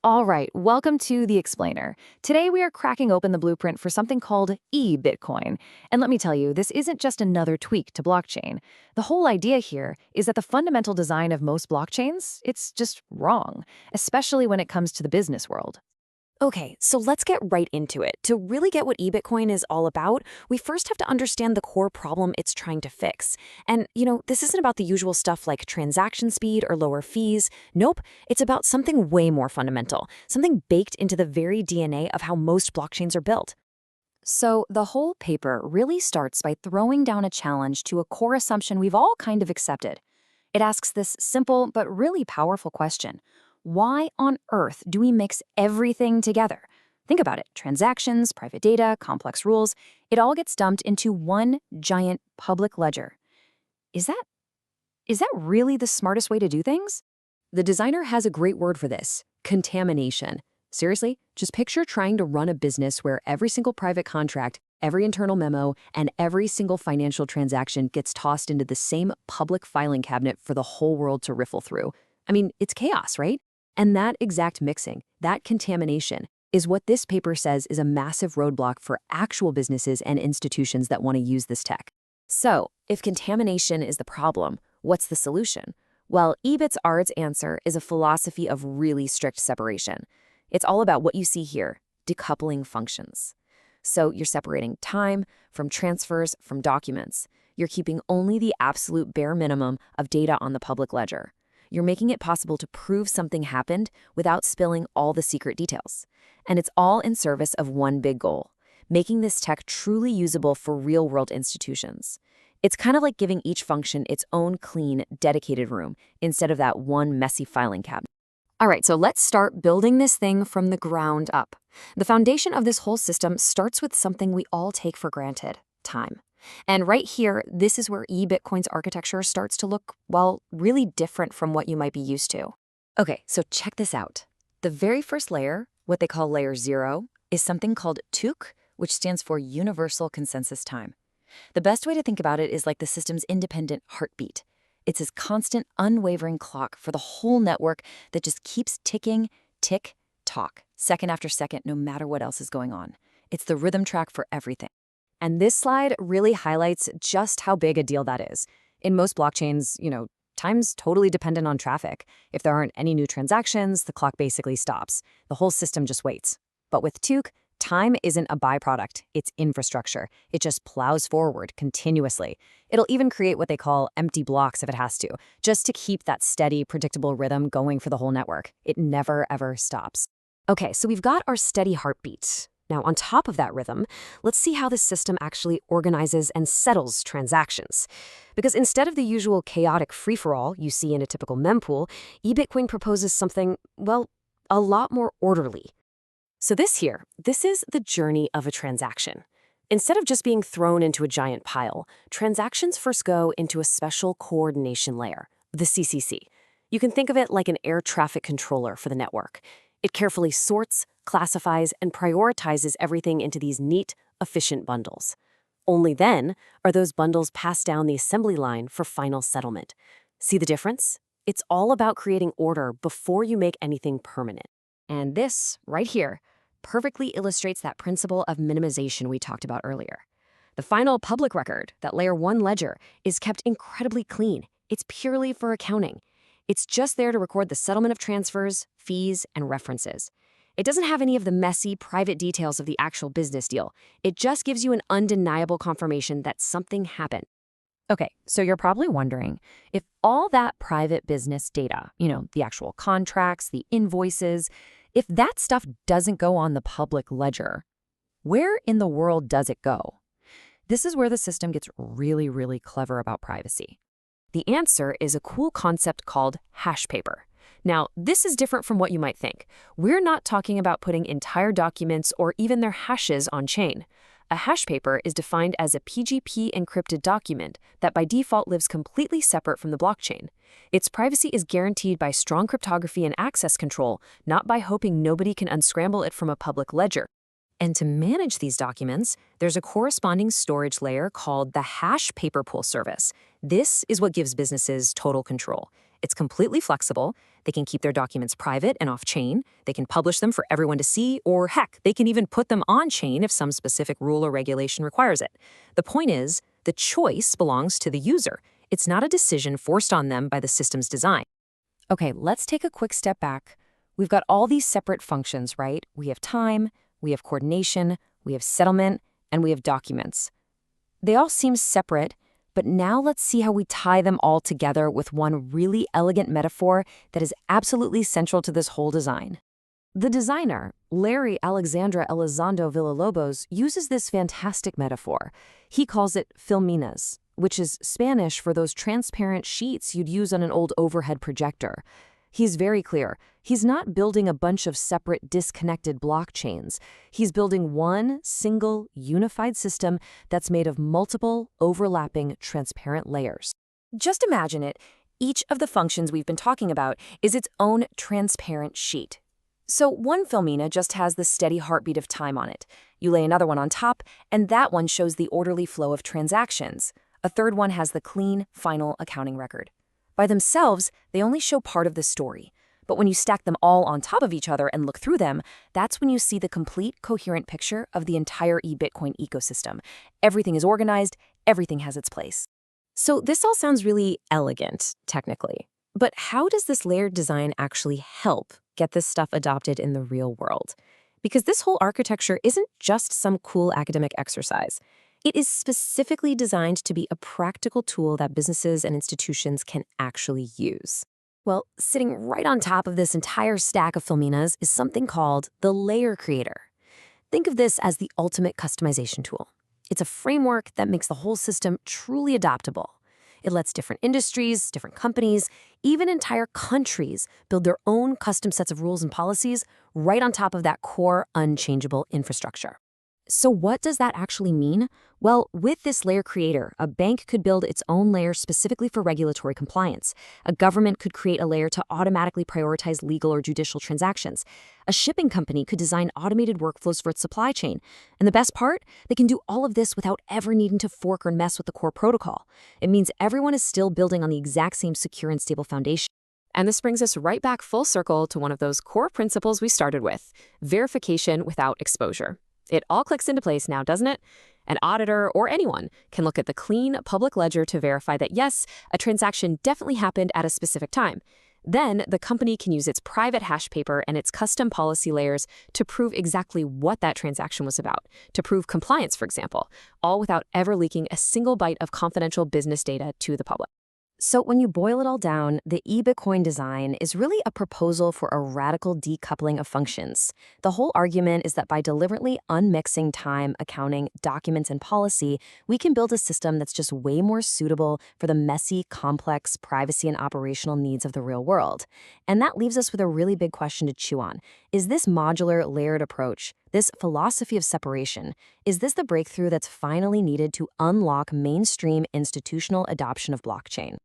All right, welcome to The Explainer. Today we are cracking open the blueprint for something called e-Bitcoin. And let me tell you, this isn't just another tweak to blockchain. The whole idea here is that the fundamental design of most blockchains, it's just wrong, especially when it comes to the business world. Okay, so let's get right into it. To really get what eBitcoin is all about, we first have to understand the core problem it's trying to fix. And, this isn't about the usual stuff like transaction speed or lower fees. Nope, it's about something way more fundamental, something baked into the very DNA of how most blockchains are built. So the whole paper really starts by throwing down a challenge to a core assumption we've all kind of accepted. It asks this simple but really powerful question. Why on earth do we mix everything together? Think about it. Transactions, private data, complex rules, it all gets dumped into one giant public ledger. Is that really the smartest way to do things? The designer has a great word for this: contamination. Seriously, just picture trying to run a business where every single private contract, every internal memo, and every single financial transaction gets tossed into the same public filing cabinet for the whole world to riffle through. I mean, it's chaos, right? And that exact mixing, that contamination, is what this paper says is a massive roadblock for actual businesses and institutions that want to use this tech. So, if contamination is the problem, what's the solution? Well, eBitsArd's answer is a philosophy of really strict separation. It's all about what you see here, decoupling functions. So you're separating time from transfers from documents. You're keeping only the absolute bare minimum of data on the public ledger. You're making it possible to prove something happened without spilling all the secret details. And it's all in service of one big goal: making this tech truly usable for real-world institutions. It's kind of like giving each function its own clean, dedicated room instead of that one messy filing cabinet. All right, so let's start building this thing from the ground up. The foundation of this whole system starts with something we all take for granted: time. And right here, this is where eBitcoin's architecture starts to look, well, really different from what you might be used to. Okay, so check this out. The very first layer, what they call layer 0, is something called TUC, which stands for Universal Consensus Time. The best way to think about it is like the system's independent heartbeat. It's this constant, unwavering clock for the whole network that just keeps ticking, tick, tock, second after second, no matter what else is going on. It's the rhythm track for everything. And this slide really highlights just how big a deal that is. In most blockchains, time's totally dependent on traffic. If there aren't any new transactions, the clock basically stops. The whole system just waits. But with TUC, time isn't a byproduct, it's infrastructure. It just plows forward continuously. It'll even create what they call empty blocks if it has to, just to keep that steady, predictable rhythm going for the whole network. It never, ever stops. Okay, so we've got our steady heartbeat. Now, on top of that rhythm, let's see how this system actually organizes and settles transactions. Because instead of the usual chaotic free-for-all you see in a typical mempool, eBitcoin proposes something, well, a lot more orderly. So this is the journey of a transaction. Instead of just being thrown into a giant pile, transactions first go into a special coordination layer, the CCC. You can think of it like an air traffic controller for the network. It carefully sorts, classifies, and prioritizes everything into these neat, efficient bundles. Only then are those bundles passed down the assembly line for final settlement. See the difference? It's all about creating order before you make anything permanent. And this, right here, perfectly illustrates that principle of minimization we talked about earlier. The final public record, that layer 1 ledger, is kept incredibly clean. It's purely for accounting. It's just there to record the settlement of transfers, fees, and references. It doesn't have any of the messy, private details of the actual business deal. It just gives you an undeniable confirmation that something happened. Okay, so you're probably wondering, if all that private business data, the actual contracts, the invoices, if that stuff doesn't go on the public ledger, where in the world does it go? This is where the system gets really, really clever about privacy. The answer is a cool concept called hash paper. Now, this is different from what you might think. We're not talking about putting entire documents or even their hashes on chain. A hash paper is defined as a PGP encrypted document that by default lives completely separate from the blockchain. Its privacy is guaranteed by strong cryptography and access control, not by hoping nobody can unscramble it from a public ledger. And to manage these documents, there's a corresponding storage layer called the hash paper pool service. This is what gives businesses total control. It's completely flexible. They can keep their documents private and off-chain. They can publish them for everyone to see, or heck, they can even put them on-chain if some specific rule or regulation requires it. The point is, the choice belongs to the user. It's not a decision forced on them by the system's design. Okay, let's take a quick step back. We've got all these separate functions, right? We have time, we have coordination, we have settlement, and we have documents. They all seem separate, but now let's see how we tie them all together with one really elegant metaphor that is absolutely central to this whole design. The designer, Larry Alexandra Elizondo Villalobos, uses this fantastic metaphor. He calls it filminas, which is Spanish for those transparent sheets you'd use on an old overhead projector. He's very clear. He's not building a bunch of separate, disconnected blockchains. He's building one single, unified system that's made of multiple, overlapping, transparent layers. Just imagine it. Each of the functions we've been talking about is its own transparent sheet. So one filmina just has the steady heartbeat of time on it. You lay another one on top, and that one shows the orderly flow of transactions. A third one has the clean, final accounting record. By themselves, they only show part of the story. But when you stack them all on top of each other and look through them, that's when you see the complete, coherent picture of the entire eBitcoin ecosystem. Everything is organized, everything has its place. So this all sounds really elegant, technically. But how does this layered design actually help get this stuff adopted in the real world? Because this whole architecture isn't just some cool academic exercise. It is specifically designed to be a practical tool that businesses and institutions can actually use. Well, sitting right on top of this entire stack of filminas is something called the layer creator. Think of this as the ultimate customization tool. It's a framework that makes the whole system truly adoptable. It lets different industries, different companies, even entire countries build their own custom sets of rules and policies right on top of that core, unchangeable infrastructure. So what does that actually mean? Well, with this layer creator, a bank could build its own layer specifically for regulatory compliance. A government could create a layer to automatically prioritize legal or judicial transactions. A shipping company could design automated workflows for its supply chain. And the best part? They can do all of this without ever needing to fork or mess with the core protocol. It means everyone is still building on the exact same secure and stable foundation. And this brings us right back full circle to one of those core principles we started with: verification without exposure. It all clicks into place now, doesn't it? An auditor or anyone can look at the clean public ledger to verify that, yes, a transaction definitely happened at a specific time. Then the company can use its private hash paper and its custom policy layers to prove exactly what that transaction was about, to prove compliance, for example, all without ever leaking a single byte of confidential business data to the public. So when you boil it all down, the eBitcoin design is really a proposal for a radical decoupling of functions. The whole argument is that by deliberately unmixing time, accounting, documents, and policy, we can build a system that's just way more suitable for the messy, complex privacy and operational needs of the real world. And that leaves us with a really big question to chew on. Is this modular, layered approach, this philosophy of separation, is this the breakthrough that's finally needed to unlock mainstream institutional adoption of blockchain?